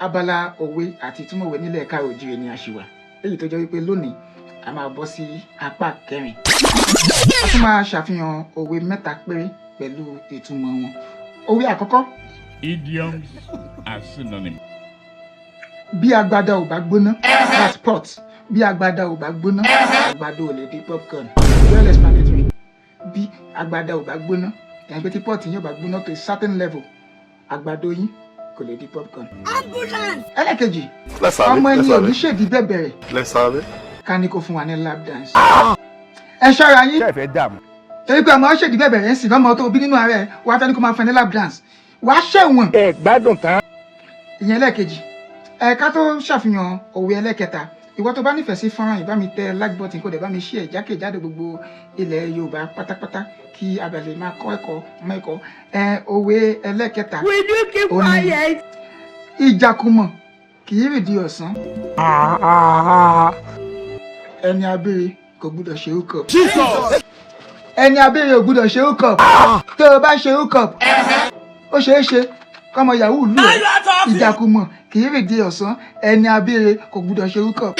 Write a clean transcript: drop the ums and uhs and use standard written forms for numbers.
abala òwe àti ìtumọ̀ òwe nílẹ̀ káàrọ̀ oòjíire ni a ṣì wà èyí tó jẹ́ wípé lónìí a máa bọ́ sí apá kẹrin. A tún máa ṣàfihàn òwe mẹ́ta péré pẹ̀lú ìtumọ̀ wọn. Òwe àkọ́kọ́. Idioms are synonyms. Bí agbada ò bá gbóná, that's pot. Bí agbada ò bá gbóná, àgbàdo ò lè di popcorn. Well explanatory. Bí agbada ò bá gbóná, ẹ̀yìn pé tí pot yín ò bá gbóná to a certain level, àgbàdo yín kò lè di popcorn. Ambulance! Ẹlẹ́kejì. Ọmọ ẹni ò ní ṣèdí bẹ̀bẹ̀rẹ̀. Ká ní kó fún wa ní lap dance. Ẹ ṣọ́ra yín. Ṣé ẹ fẹ́ dààmú? Torí pé ọmọ ṣèdí bẹ̀bẹ̀rẹ̀ ń sìn lọ́mọ tó bí nínú ara ẹ̀ wá fẹ́ ní kó máa fẹ́ ní lap dance. Wàá ṣẹ̀wọ̀n. Ẹ gbádùn tán. Ìyẹn ẹlẹ́kejì. Ká tó ṣàfihàn òwe ẹlẹ́kẹta. Ìwọ tó bá nífẹ̀ẹ́ sí fọ́nrán yìí bá mi tẹ like button kó dẹ̀ bá mi share jákèjádò gbogbo ilẹ̀ Yorùbá pátápátá kí a bá lè máa kọ́ ẹ̀kọ́ mọ́ ẹ̀kọ́. Òwe ẹlẹ́kẹta. Will you keep quiet? Ìjàkùmọ̀ kì í rìndí ọ̀sán. Ẹni abẹ́rẹ́ kò gbúdọ̀ ṣe hookup. Ẹni abẹ́rẹ́ ò gbúdọ̀ ṣe hookup. Tó o bá ṣe hookup, ó ṣeé ṣe kọ́mọ yahoo lù ẹ́. Ìjàkùmọ̀ kì í rìndí ọ̀sán. Ẹni abẹ́rẹ́ kò gbúdọ̀ ṣe hookup.